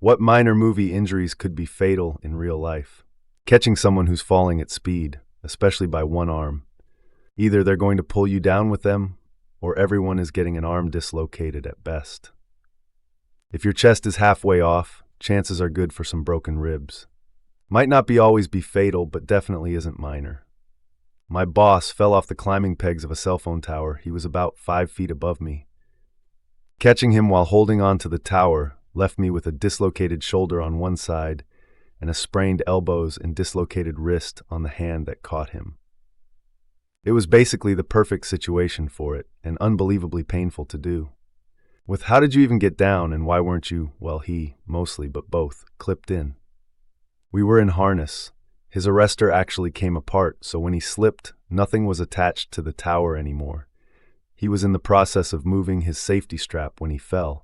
What minor movie injuries could be fatal in real life? Catching someone who's falling at speed, especially by one arm. Either they're going to pull you down with them, or everyone is getting an arm dislocated at best. If your chest is halfway off, chances are good for some broken ribs. Might not always be fatal, but definitely isn't minor. My boss fell off the climbing pegs of a cell phone tower. He was about 5 feet above me. Catching him while holding on to the tower left me with a dislocated shoulder on one side and a sprained elbows and dislocated wrist on the hand that caught him. It was basically the perfect situation for it, and unbelievably painful to do. With how did you even get down, and why weren't you, well, he, mostly, but both, clipped in? We were in harness. His arrestor actually came apart, so when he slipped, nothing was attached to the tower anymore. He was in the process of moving his safety strap when he fell.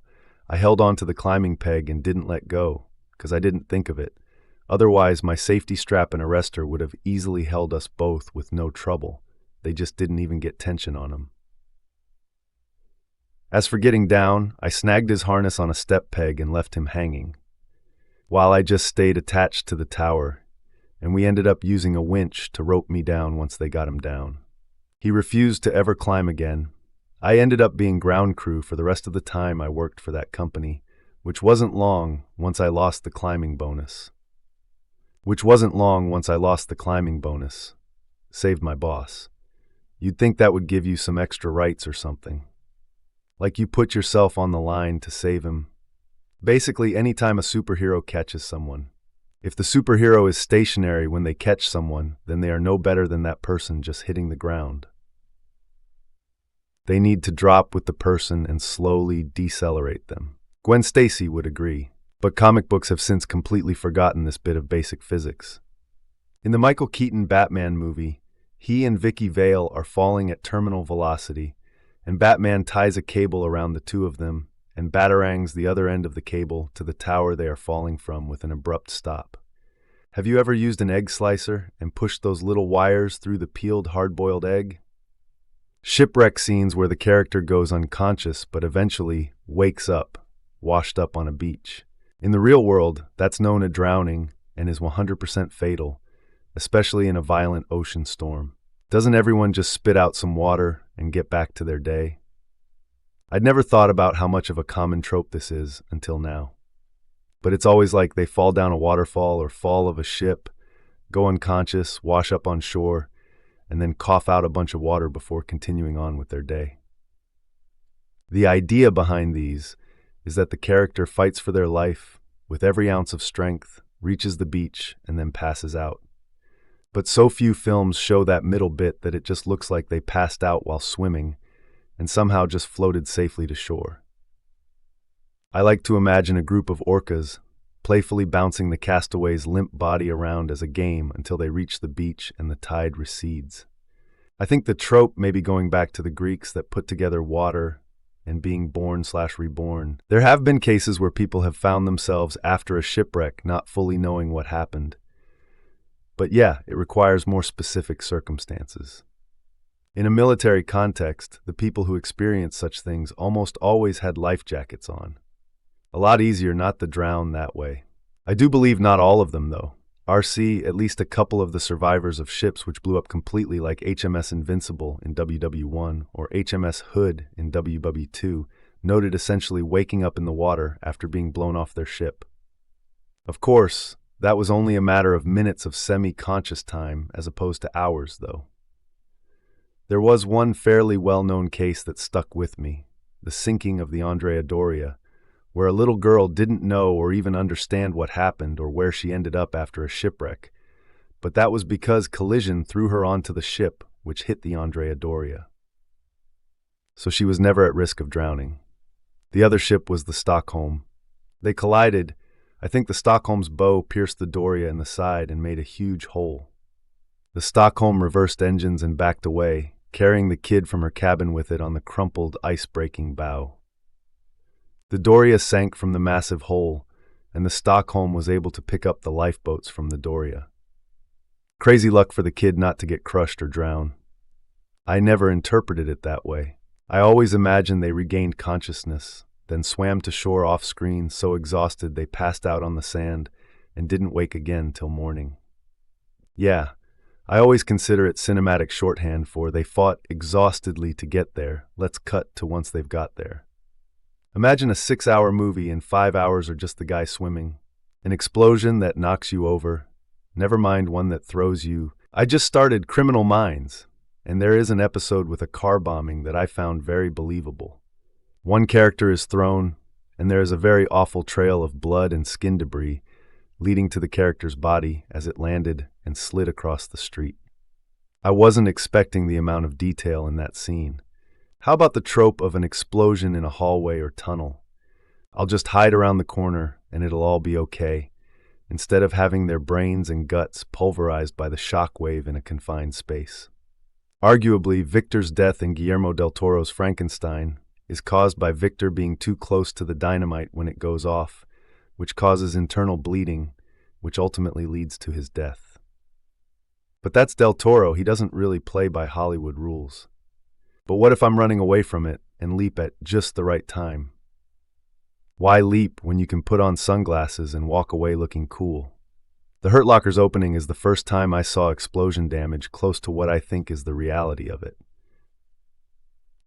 I held on to the climbing peg and didn't let go, because I didn't think of it. Otherwise, my safety strap and arrestor would have easily held us both with no trouble. They just didn't even get tension on him. As for getting down, I snagged his harness on a step peg and left him hanging, while I just stayed attached to the tower, and we ended up using a winch to rope me down once they got him down. He refused to ever climb again. I ended up being ground crew for the rest of the time I worked for that company, which wasn't long once I lost the climbing bonus. Saved my boss. You'd think that would give you some extra rights or something. Like you put yourself on the line to save him. Basically, anytime a superhero catches someone. If the superhero is stationary when they catch someone, then they are no better than that person just hitting the ground. They need to drop with the person and slowly decelerate them. Gwen Stacy would agree, but comic books have since completely forgotten this bit of basic physics. In the Michael Keaton Batman movie, he and Vicky Vale are falling at terminal velocity, and Batman ties a cable around the two of them and batarangs the other end of the cable to the tower they are falling from with an abrupt stop. Have you ever used an egg slicer and pushed those little wires through the peeled hard-boiled egg? Shipwreck scenes where the character goes unconscious but eventually wakes up, washed up on a beach. In the real world, that's known as drowning and is 100% fatal, especially in a violent ocean storm. Doesn't everyone just spit out some water and get back to their day? I'd never thought about how much of a common trope this is until now. But it's always like they fall down a waterfall or fall of a ship, go unconscious, wash up on shore, and then cough out a bunch of water before continuing on with their day. The idea behind these is that the character fights for their life with every ounce of strength, reaches the beach, and then passes out. But so few films show that middle bit that it just looks like they passed out while swimming and somehow just floated safely to shore. I like to imagine a group of orcas playfully bouncing the castaway's limp body around as a game until they reach the beach and the tide recedes. I think the trope may be going back to the Greeks that put together water and being born/reborn. There have been cases where people have found themselves after a shipwreck not fully knowing what happened. But yeah, it requires more specific circumstances. In a military context, the people who experience such things almost always had life jackets on. A lot easier not to drown that way. I do believe not all of them, though. RC, at least a couple of the survivors of ships which blew up completely, like HMS Invincible in WW1 or HMS Hood in WW2, noted essentially waking up in the water after being blown off their ship. Of course, that was only a matter of minutes of semi-conscious time as opposed to hours, though. There was one fairly well-known case that stuck with me, the sinking of the Andrea Doria, where a little girl didn't know or even understand what happened or where she ended up after a shipwreck, but that was because collision threw her onto the ship which hit the Andrea Doria. So she was never at risk of drowning. The other ship was the Stockholm. They collided. I think the Stockholm's bow pierced the Doria in the side and made a huge hole. The Stockholm reversed engines and backed away, carrying the kid from her cabin with it on the crumpled, ice-breaking bow. The Doria sank from the massive hole, and the Stockholm was able to pick up the lifeboats from the Doria. Crazy luck for the kid not to get crushed or drown. I never interpreted it that way. I always imagined they regained consciousness, then swam to shore off-screen so exhausted they passed out on the sand and didn't wake again till morning. Yeah, I always consider it cinematic shorthand for they fought exhaustedly to get there. Let's cut to once they've got there. Imagine a 6-hour movie and 5 hours are just the guy swimming. An explosion that knocks you over. Never mind one that throws you. I just started Criminal Minds, and there is an episode with a car bombing that I found very believable. One character is thrown, and there is a very awful trail of blood and skin debris leading to the character's body as it landed and slid across the street. I wasn't expecting the amount of detail in that scene. How about the trope of an explosion in a hallway or tunnel? I'll just hide around the corner and it'll all be okay, instead of having their brains and guts pulverized by the shock wave in a confined space. Arguably, Victor's death in Guillermo del Toro's Frankenstein is caused by Victor being too close to the dynamite when it goes off, which causes internal bleeding, which ultimately leads to his death. But that's Del Toro. He doesn't really play by Hollywood rules. But what if I'm running away from it and leap at just the right time? Why leap when you can put on sunglasses and walk away looking cool? The Hurt Locker's opening is the first time I saw explosion damage close to what I think is the reality of it.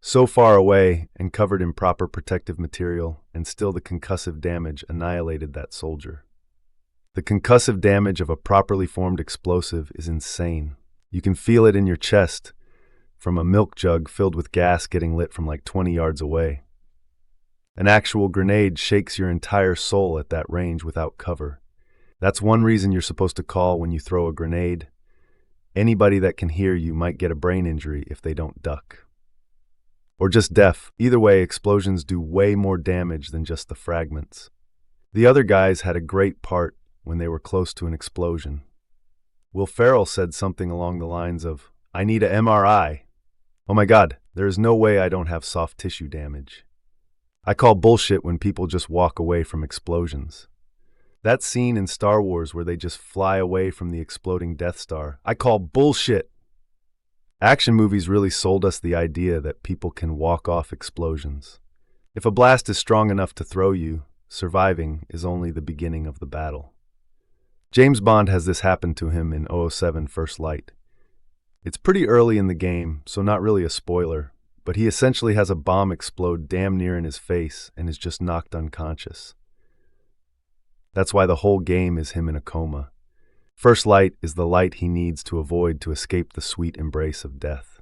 So far away and covered in proper protective material, and still the concussive damage annihilated that soldier. The concussive damage of a properly formed explosive is insane. You can feel it in your chest, from a milk jug filled with gas getting lit from like 20 yards away. An actual grenade shakes your entire soul at that range without cover. That's one reason you're supposed to call when you throw a grenade. Anybody that can hear you might get a brain injury if they don't duck. Or just deaf. Either way, explosions do way more damage than just the fragments. The other guys had a great part when they were close to an explosion. Will Ferrell said something along the lines of, "I need a MRI. Oh my God, there is no way I don't have soft tissue damage." I call bullshit when people just walk away from explosions. That scene in Star Wars where they just fly away from the exploding Death Star, I call bullshit. Action movies really sold us the idea that people can walk off explosions. If a blast is strong enough to throw you, surviving is only the beginning of the battle. James Bond has this happen to him in 007 First Light. It's pretty early in the game, so not really a spoiler, but he essentially has a bomb explode damn near in his face and is just knocked unconscious. That's why the whole game is him in a coma. First light is the light he needs to avoid to escape the sweet embrace of death.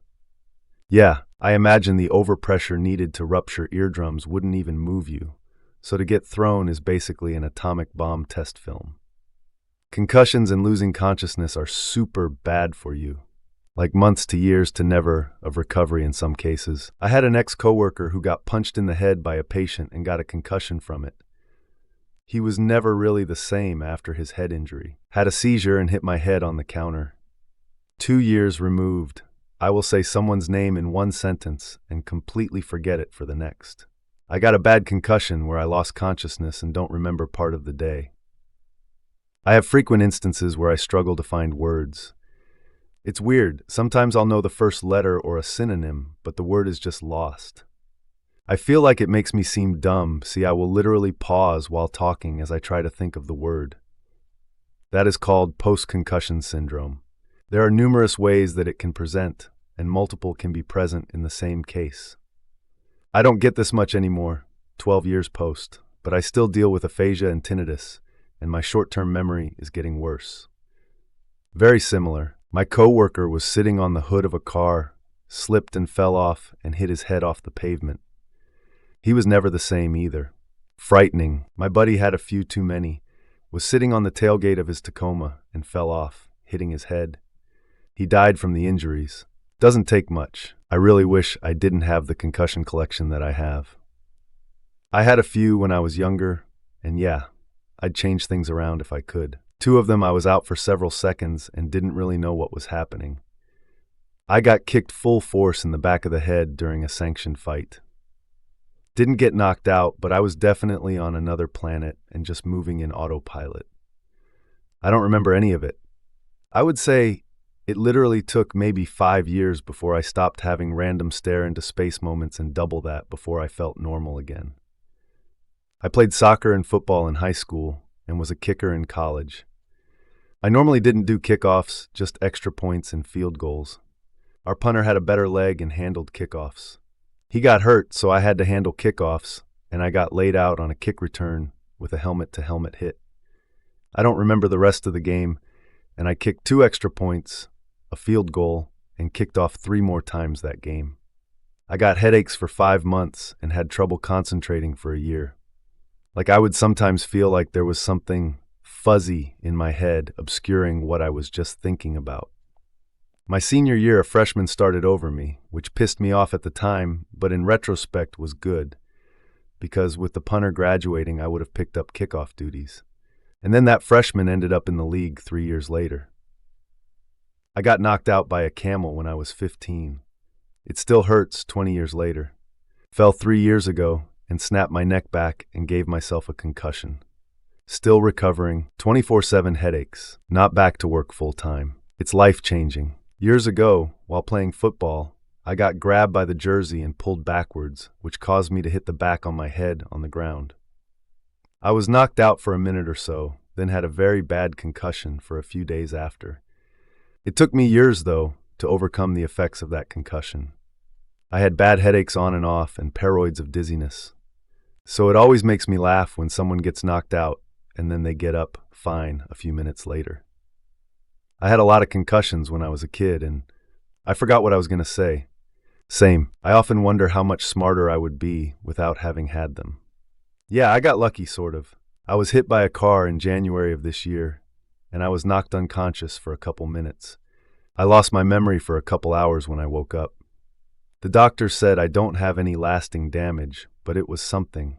Yeah, I imagine the overpressure needed to rupture eardrums wouldn't even move you, so to get thrown is basically an atomic bomb test film. Concussions and losing consciousness are super bad for you. Like months to years to never of recovery in some cases. I had an ex-coworker who got punched in the head by a patient and got a concussion from it. He was never really the same after his head injury. Had a seizure and hit my head on the counter. 2 years removed. I will say someone's name in one sentence and completely forget it for the next. I got a bad concussion where I lost consciousness and don't remember part of the day. I have frequent instances where I struggle to find words. It's weird. Sometimes I'll know the first letter or a synonym, but the word is just lost. I feel like it makes me seem dumb. See, I will literally pause while talking as I try to think of the word. That is called post-concussion syndrome. There are numerous ways that it can present, and multiple can be present in the same case. I don't get this much anymore, 12 years post, but I still deal with aphasia and tinnitus, and my short-term memory is getting worse. Very similar. My coworker was sitting on the hood of a car, slipped and fell off, and hit his head off the pavement. He was never the same either. Frightening. My buddy had a few too many, was sitting on the tailgate of his Tacoma and fell off, hitting his head. He died from the injuries. Doesn't take much. I really wish I didn't have the concussion collection that I have. I had a few when I was younger, and yeah, I'd change things around if I could. 2 of them I was out for several seconds and didn't really know what was happening. I got kicked full force in the back of the head during a sanctioned fight. Didn't get knocked out, but I was definitely on another planet and just moving in autopilot. I don't remember any of it. I would say it literally took maybe 5 years before I stopped having random stare into space moments and double that before I felt normal again. I played soccer and football in high school and was a kicker in college. I normally didn't do kickoffs, just extra points and field goals. Our punter had a better leg and handled kickoffs. He got hurt, so I had to handle kickoffs, and I got laid out on a kick return with a helmet-to-helmet hit. I don't remember the rest of the game, and I kicked 2 extra points, a field goal, and kicked off 3 more times that game. I got headaches for 5 months and had trouble concentrating for a year. Like I would sometimes feel like there was something fuzzy in my head obscuring what I was just thinking about. My senior year, a freshman started over me, which pissed me off at the time, but in retrospect was good, because with the punter graduating, I would have picked up kickoff duties. And then that freshman ended up in the league 3 years later. I got knocked out by a camel when I was 15. It still hurts 20 years later. Fell 3 years ago and snapped my neck back and gave myself a concussion. Still recovering, 24/7 headaches, not back to work full time. It's life-changing. Years ago, while playing football, I got grabbed by the jersey and pulled backwards, which caused me to hit the back on my head on the ground. I was knocked out for a minute or so, then had a very bad concussion for a few days after. It took me years, though, to overcome the effects of that concussion. I had bad headaches on and off and paranoids of dizziness. So it always makes me laugh when someone gets knocked out and then they get up fine a few minutes later. I had a lot of concussions when I was a kid, and I forgot what I was going to say. Same. I often wonder how much smarter I would be without having had them. Yeah, I got lucky, sort of. I was hit by a car in January of this year, and I was knocked unconscious for a couple minutes. I lost my memory for a couple hours when I woke up. The doctor said I don't have any lasting damage, but it was something.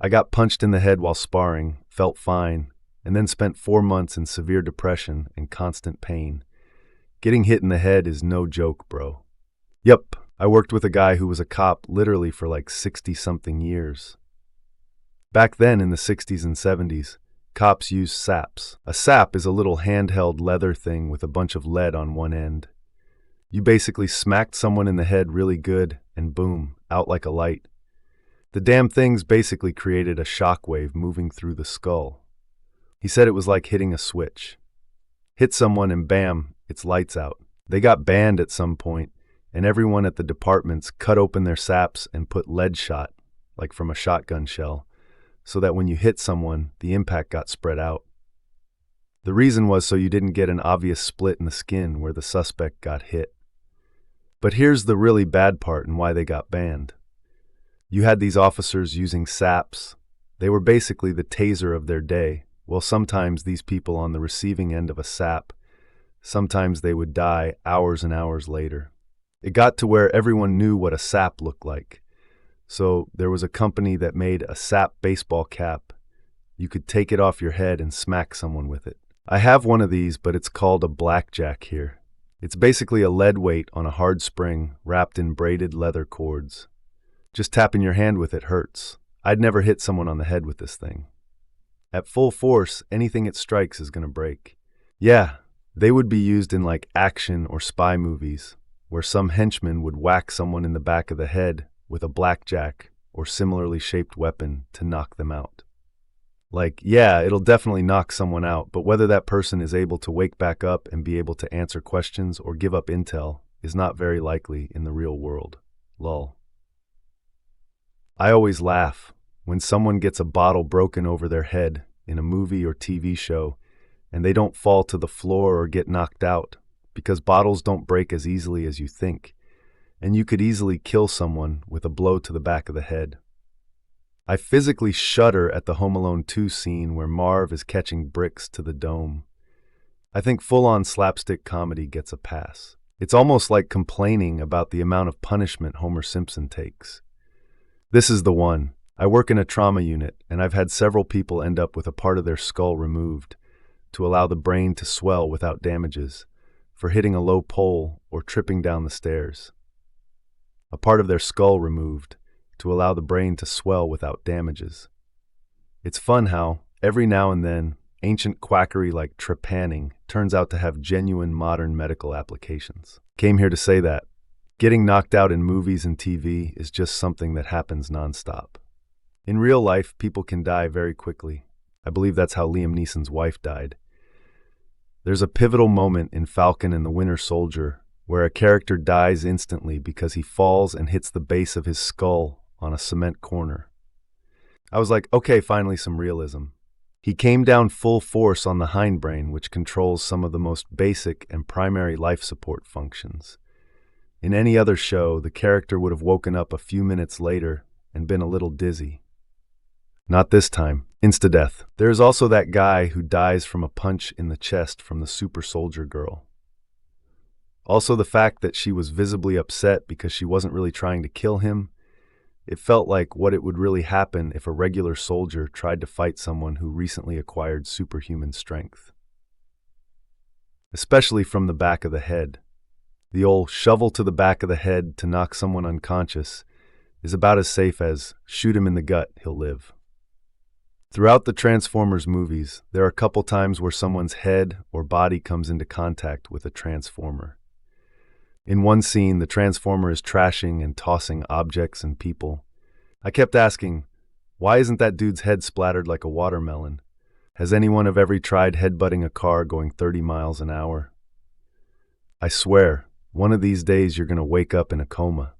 I got punched in the head while sparring, felt fine, and then spent 4 months in severe depression and constant pain. Getting hit in the head is no joke, bro. Yup, I worked with a guy who was a cop literally for like 60-something years. Back then, in the 60s and 70s, cops used saps. A sap is a little handheld leather thing with a bunch of lead on one end. You basically smacked someone in the head really good, and boom, out like a light. The damn things basically created a shockwave moving through the skull. He said it was like hitting a switch. Hit someone and bam, it's lights out. They got banned at some point, and everyone at the departments cut open their saps and put lead shot, like from a shotgun shell, so that when you hit someone, the impact got spread out. The reason was so you didn't get an obvious split in the skin where the suspect got hit. But here's the really bad part and why they got banned. You had these officers using saps. They were basically the taser of their day. Well, sometimes these people on the receiving end of a sap, sometimes they would die hours and hours later. It got to where everyone knew what a sap looked like. So there was a company that made a sap baseball cap. You could take it off your head and smack someone with it. I have one of these, but it's called a blackjack here. It's basically a lead weight on a hard spring wrapped in braided leather cords. Just tapping your hand with it hurts. I'd never hit someone on the head with this thing. At full force, anything it strikes is going to break. Yeah, they would be used in like action or spy movies, where some henchman would whack someone in the back of the head with a blackjack or similarly shaped weapon to knock them out. Like, yeah, it'll definitely knock someone out, but whether that person is able to wake back up and be able to answer questions or give up intel is not very likely in the real world. Lol. I always laugh when someone gets a bottle broken over their head in a movie or TV show and they don't fall to the floor or get knocked out, because bottles don't break as easily as you think, and you could easily kill someone with a blow to the back of the head. I physically shudder at the Home Alone 2 scene where Marv is catching bricks to the dome. I think full-on slapstick comedy gets a pass. It's almost like complaining about the amount of punishment Homer Simpson takes. This is the one. I work in a trauma unit, and I've had several people end up with a part of their skull removed to allow the brain to swell without damages, for hitting a low pole or tripping down the stairs. A part of their skull removed to allow the brain to swell without damages. It's fun how, every now and then, ancient quackery like trepanning turns out to have genuine modern medical applications. Came here to say that. Getting knocked out in movies and TV is just something that happens nonstop. In real life, people can die very quickly. I believe that's how Liam Neeson's wife died. There's a pivotal moment in Falcon and the Winter Soldier where a character dies instantly because he falls and hits the base of his skull on a cement corner. I was like, okay, finally some realism. He came down full force on the hindbrain, which controls some of the most basic and primary life support functions. In any other show, the character would have woken up a few minutes later and been a little dizzy. Not this time. Insta-death. There is also that guy who dies from a punch in the chest from the super soldier girl. Also the fact that she was visibly upset because she wasn't really trying to kill him. It felt like what it would really happen if a regular soldier tried to fight someone who recently acquired superhuman strength. Especially from the back of the head. The old shovel to the back of the head to knock someone unconscious is about as safe as shoot him in the gut, he'll live. Throughout the Transformers movies, there are a couple times where someone's head or body comes into contact with a Transformer. In one scene, the Transformer is trashing and tossing objects and people. I kept asking, why isn't that dude's head splattered like a watermelon? Has anyone ever tried headbutting a car going 30 miles an hour? I swear, one of these days you're going to wake up in a coma.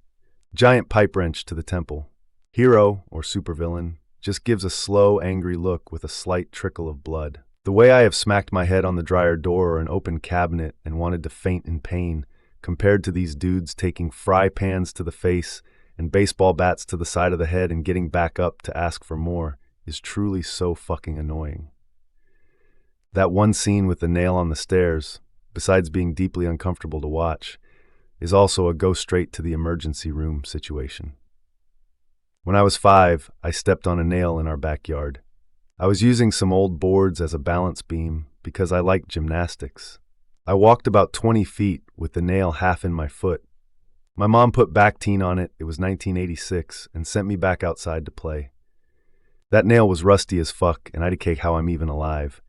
Giant pipe wrench to the temple. Hero, or supervillain, just gives a slow, angry look with a slight trickle of blood. The way I have smacked my head on the dryer door or an open cabinet and wanted to faint in pain, compared to these dudes taking fry pans to the face and baseball bats to the side of the head and getting back up to ask for more, is truly so fucking annoying. That one scene with the nail on the stairs, besides being deeply uncomfortable to watch, is also a go straight to the emergency room situation. When I was 5, I stepped on a nail in our backyard. I was using some old boards as a balance beam because I liked gymnastics. I walked about 20 feet with the nail half in my foot. My mom put Bactine on it, it was 1986, and sent me back outside to play. That nail was rusty as fuck, and IDK how I'm even alive.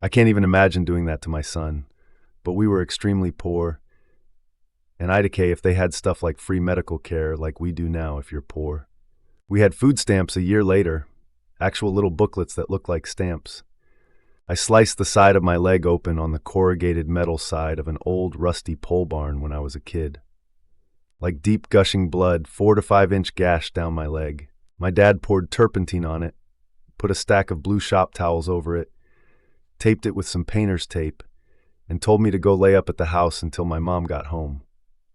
I can't even imagine doing that to my son. But we were extremely poor, and IDK if they had stuff like free medical care like we do now if you're poor. We had food stamps a year later, actual little booklets that looked like stamps. I sliced the side of my leg open on the corrugated metal side of an old rusty pole barn when I was a kid. Like deep gushing blood, 4 to 5 inch gash down my leg. My dad poured turpentine on it, put a stack of blue shop towels over it, taped it with some painter's tape, and told me to go lay up at the house until my mom got home.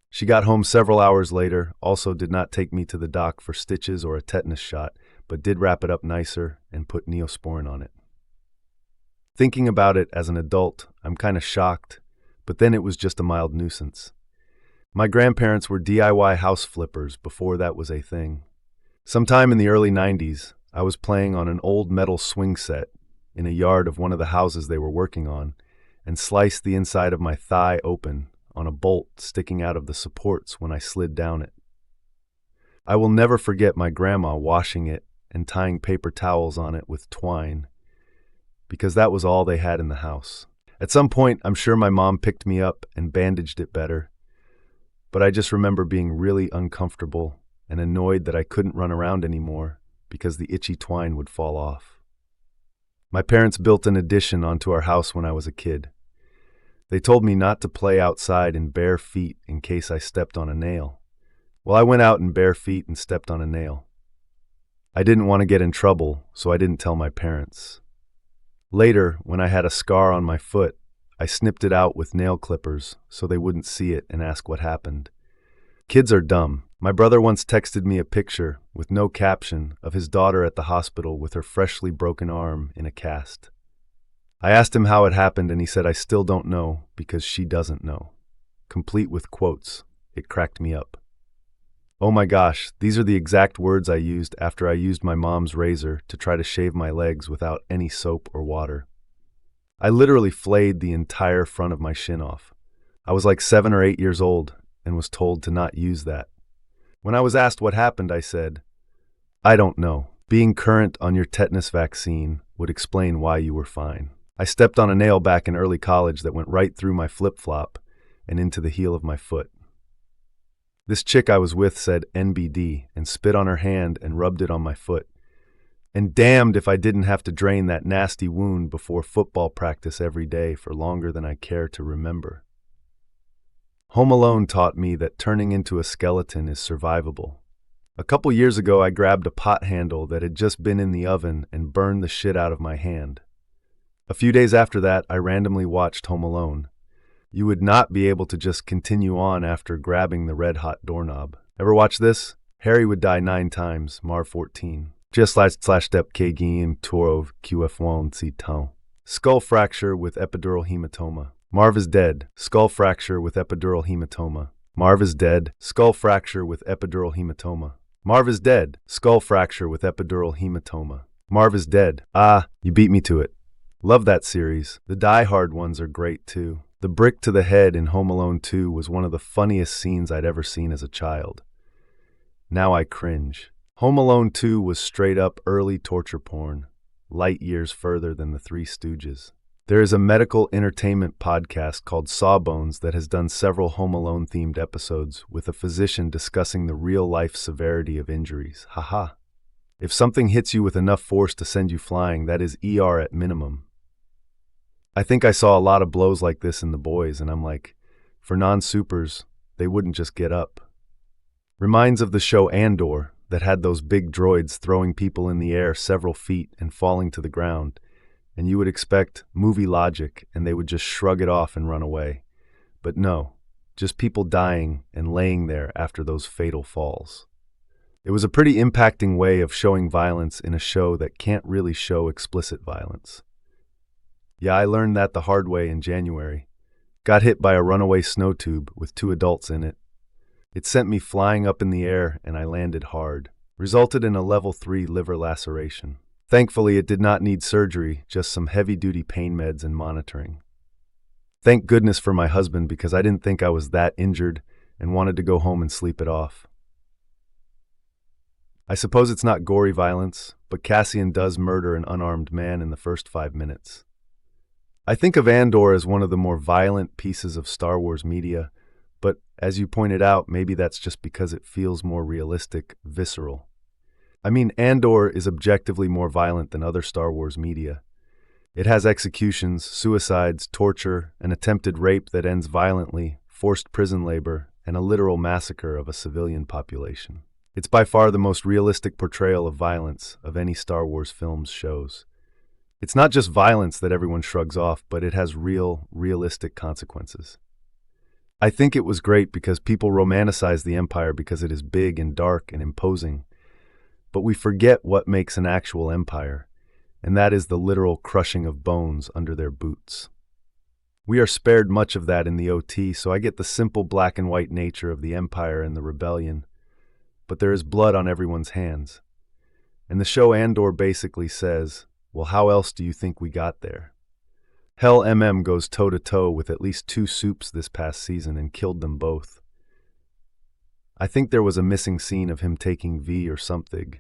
She got home several hours later, also did not take me to the doc for stitches or a tetanus shot, but did wrap it up nicer and put Neosporin on it. Thinking about it as an adult, I'm kind of shocked, but then it was just a mild nuisance. My grandparents were DIY house flippers before that was a thing. Sometime in the early 90s, I was playing on an old metal swing set in a yard of one of the houses they were working on and sliced the inside of my thigh open on a bolt sticking out of the supports when I slid down it. I will never forget my grandma washing it and tying paper towels on it with twine, because that was all they had in the house. At some point, I'm sure my mom picked me up and bandaged it better, but I just remember being really uncomfortable and annoyed that I couldn't run around anymore because the itchy twine would fall off. My parents built an addition onto our house when I was a kid. They told me not to play outside in bare feet in case I stepped on a nail. Well, I went out in bare feet and stepped on a nail. I didn't want to get in trouble, so I didn't tell my parents. Later, when I had a scar on my foot, I snipped it out with nail clippers so they wouldn't see it and ask what happened. Kids are dumb. My brother once texted me a picture, with no caption, of his daughter at the hospital with her freshly broken arm in a cast. I asked him how it happened and he said, "I still don't know because she doesn't know." Complete with quotes. It cracked me up. Oh my gosh, these are the exact words I used after I used my mom's razor to try to shave my legs without any soap or water. I literally flayed the entire front of my shin off. I was like 7 or 8 years old and was told to not use that. When I was asked what happened, I said, "I don't know. Being current on your tetanus vaccine would explain why you were fine." I stepped on a nail back in early college that went right through my flip-flop and into the heel of my foot. This chick I was with said NBD and spit on her hand and rubbed it on my foot. And damned if I didn't have to drain that nasty wound before football practice every day for longer than I care to remember. Home Alone taught me that turning into a skeleton is survivable. A couple years ago, I grabbed a pot handle that had just been in the oven and burned the shit out of my hand. A few days after that, I randomly watched Home Alone. You would not be able to just continue on after grabbing the red-hot doorknob. Ever watch this? Harry would die 9 times, Mar 14. Just slash step kgm torov qf1 c ton. Skull fracture with epidural hematoma. Marv is dead. Skull fracture with epidural hematoma. Marv is dead. Skull fracture with epidural hematoma. Marv is dead. Skull fracture with epidural hematoma. Marv is dead. Ah, you beat me to it. Love that series. The Die Hard ones are great too. The brick to the head in Home Alone 2 was one of the funniest scenes I'd ever seen as a child. Now I cringe. Home Alone 2 was straight up early torture porn, light years further than the Three Stooges. There is a medical entertainment podcast called Sawbones that has done several Home Alone themed episodes with a physician discussing the real-life severity of injuries. Haha. If something hits you with enough force to send you flying, that is ER at minimum. I think I saw a lot of blows like this in The Boys, and I'm like, for non-supers, they wouldn't just get up. Reminds of the show Andor, that had those big droids throwing people in the air several feet and falling to the ground, and you would expect movie logic and they would just shrug it off and run away. But no, just people dying and laying there after those fatal falls. It was a pretty impacting way of showing violence in a show that can't really show explicit violence. Yeah, I learned that the hard way in January. Got hit by a runaway snow tube with 2 adults in it. It sent me flying up in the air and I landed hard. Resulted in a level 3 liver laceration. Thankfully, it did not need surgery, just some heavy-duty pain meds and monitoring. Thank goodness for my husband because I didn't think I was that injured and wanted to go home and sleep it off. I suppose it's not gory violence, but Cassian does murder an unarmed man in the first 5 minutes. I think of Andor as one of the more violent pieces of Star Wars media, but as you pointed out, maybe that's just because it feels more realistic, visceral. I mean, Andor is objectively more violent than other Star Wars media. It has executions, suicides, torture, an attempted rape that ends violently, forced prison labor, and a literal massacre of a civilian population. It's by far the most realistic portrayal of violence of any Star Wars films shows. It's not just violence that everyone shrugs off, but it has real, realistic consequences. I think it was great because people romanticize the Empire because it is big and dark and imposing. But we forget what makes an actual empire, and that is the literal crushing of bones under their boots. We are spared much of that in the OT, so I get the simple black and white nature of the Empire and the rebellion, but there is blood on everyone's hands. And the show Andor basically says, well, how else do you think we got there? Hell, goes toe-to-toe with at least 2 soups this past season and killed them both. I think there was a missing scene of him taking V or something.